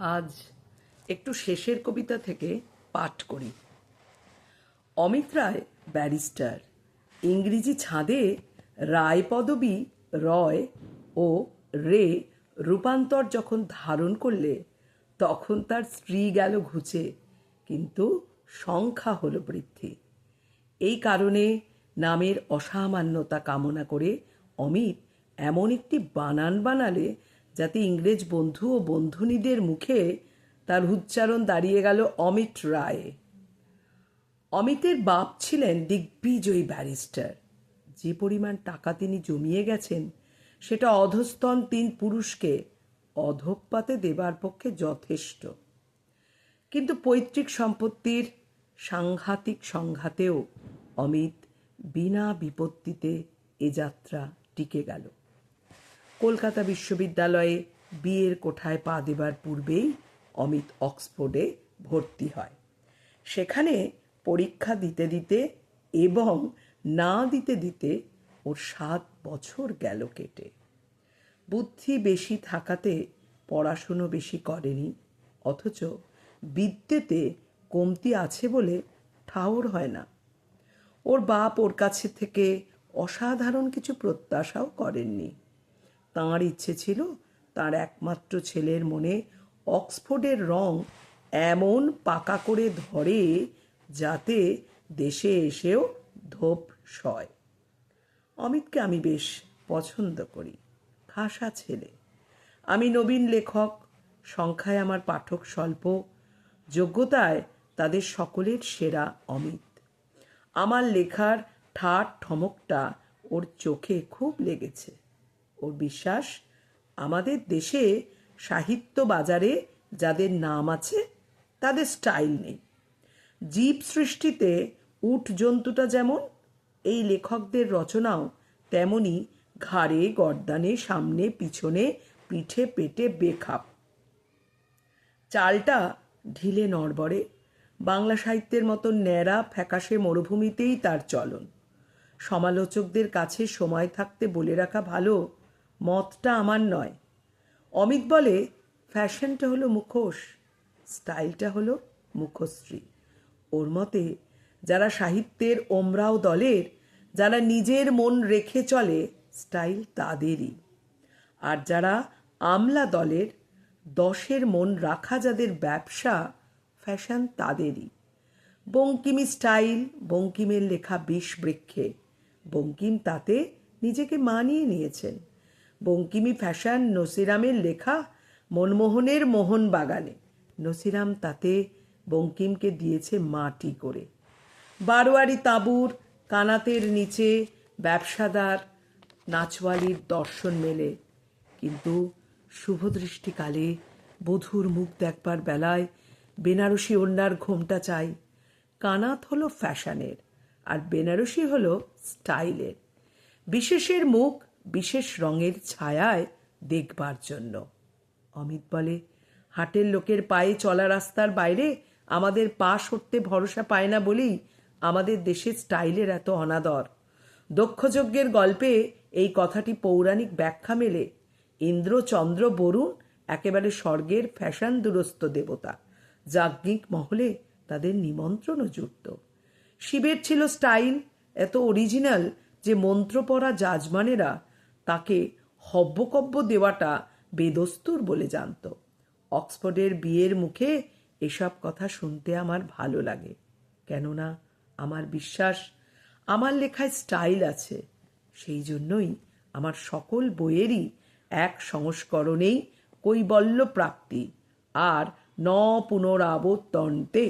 আজ একটু শেষের কবিতা থেকে পাঠ করি। অমিত রায় ব্যারিস্টার। ইংরেজি ছাঁদে রায় পদবী রয় ও রে রূপান্তর যখন ধারণ করলে তখন তার স্ত্রী গেল ঘুচে, কিন্তু সংখ্যা হলো বৃদ্ধি। এই কারণে নামের অসামান্যতা কামনা করে অমিত এমন একটি বানান বানালে যাতে ইংরেজ বন্ধু ও বন্ধুনীদের মুখে তার উচ্চারণ দাঁড়িয়ে গেল অমিত রায়। অমিতের বাপ ছিলেন দিগ্বিজয়ী ব্যারিস্টার। যে পরিমাণ টাকা তিনি জমিয়ে গেছেন সেটা অধস্তন 3 পুরুষকে অধঃপাতে দেবার পক্ষে যথেষ্ট। কিন্তু পৈতৃক সম্পত্তির সাংঘাতিক সংঘাতেও অমিত বিনা বিপত্তিতে এ যাত্রা টিকে গেল। কলকাতা বিশ্ববিদ্যালয়ে বিয়ের কোঠায় পা দেবার পূর্বেই অমিত অক্সফোর্ডে ভর্তি হয়। সেখানে পরীক্ষা দিতে দিতে এবং না দিতে দিতে ওর 7 বছর গেল কেটে। বুদ্ধি বেশি থাকাতে পড়াশুনো বেশি করেনি, অথচ বিদ্যেতে কমতি আছে বলে ঠাউর হয় না। ওর বাপ ওর কাছে থেকে অসাধারণ কিছু প্রত্যাশাও করেননি। তাঁর ইচ্ছে ছিল তার একমাত্র ছেলের মনে অক্সফোর্ডের রং এমন পাকা করে ধরে যাতে দেশে এসেও ধোপ সয়। অমিতকে আমি বেশ পছন্দ করি, খাসা ছেলে। আমি নবীন লেখক, সংখ্যায় আমার পাঠক স্বল্প, যোগ্যতায় তাদের সকলের সেরা অমিত। আমার লেখার ঠাট ঠমকটা ওর চোখে খুব লেগেছে। ওর বিশ্বাস আমাদের দেশে সাহিত্য বাজারে যাদের নাম আছে তাদের স্টাইল নেই। জীব সৃষ্টিতে উট জন্তুটা যেমন, এই লেখকদের রচনাও তেমনি ঘাড়ে গর্দানে সামনে পিছনে পিঠে পেটে বেখাপ। চালটা ঢিলে নড়বড়ে, বাংলা সাহিত্যের মতো ন্যাড়া ফ্যাকাশে মরুভূমিতেই তার চলন। সমালোচকদের কাছে সময় থাকতে বলে রাখা ভালো, মতটা আমার নয়। অমিত বলে ফ্যাশনটা হলো মুখোশ, স্টাইলটা হলো মুখশ্রী। ওর মতে যারা সাহিত্যের ওমরাও দলের, যারা নিজের মন রেখে চলে, স্টাইল তাদেরই। আর যারা আমলা দলের, 10-এর মন রাখা যাদের ব্যবসা, ফ্যাশন তাদেরই। বঙ্কিমি স্টাইল, বঙ্কিমের লেখা বিষ বৃক্ষে। বঙ্কিম তাতে নিজেকে মানিয়ে নিয়েছেন। বঙ্কিমি ফ্যাশন নসিরামের লেখা মনমোহনের মোহন বাগানে। নসিরাম তাতে বঙ্কিমকে দিয়েছে মাটি করে। বারোয়ারি তাঁবুর কানাতের নিচে ব্যবসাদার নাচওয়ালির দর্শন মেলে, কিন্তু শুভদৃষ্টিকালে বধূর মুখ দেখবার বেলায় বেনারসি ওড়নার ঘোমটা চাই। কানাত হলো ফ্যাশনের আর বেনারসি হলো স্টাইলের। বিশেষের মুখ বিশেষ রঙের ছায়ায় দেখবার জন্য। অমিত বলে হাটের লোকের পায়ে চলা রাস্তার বাইরে আমাদের পা সরতে ভরসা পায় না বলেই আমাদের দেশের স্টাইলের এত অনাদর। দক্ষযজ্ঞের গল্পে এই কথাটি পৌরাণিক ব্যাখ্যা মেলে। ইন্দ্র চন্দ্র বরুণ একেবারে স্বর্গের ফ্যাশন দুরস্ত দেবতা, যাজ্ঞিক মহলে তাদের নিমন্ত্রণও জুটত। শিবের ছিল স্টাইল এত অরিজিনাল যে মন্ত্র পড়া জাজমানেরা তাকে হব্যকব্য দেওয়াটা বেদস্তুর বলে জানত। অক্সফোর্ডের বিয়ের মুখে এসব কথা শুনতে আমার ভালো লাগে, কেননা আমার বিশ্বাস আমার লেখায় স্টাইল আছে। সেই জন্যই আমার সকল বইয়েরই এক সংস্করণেই কৈবল্য প্রাপ্তি আর ন পুনরাবর্তন্তে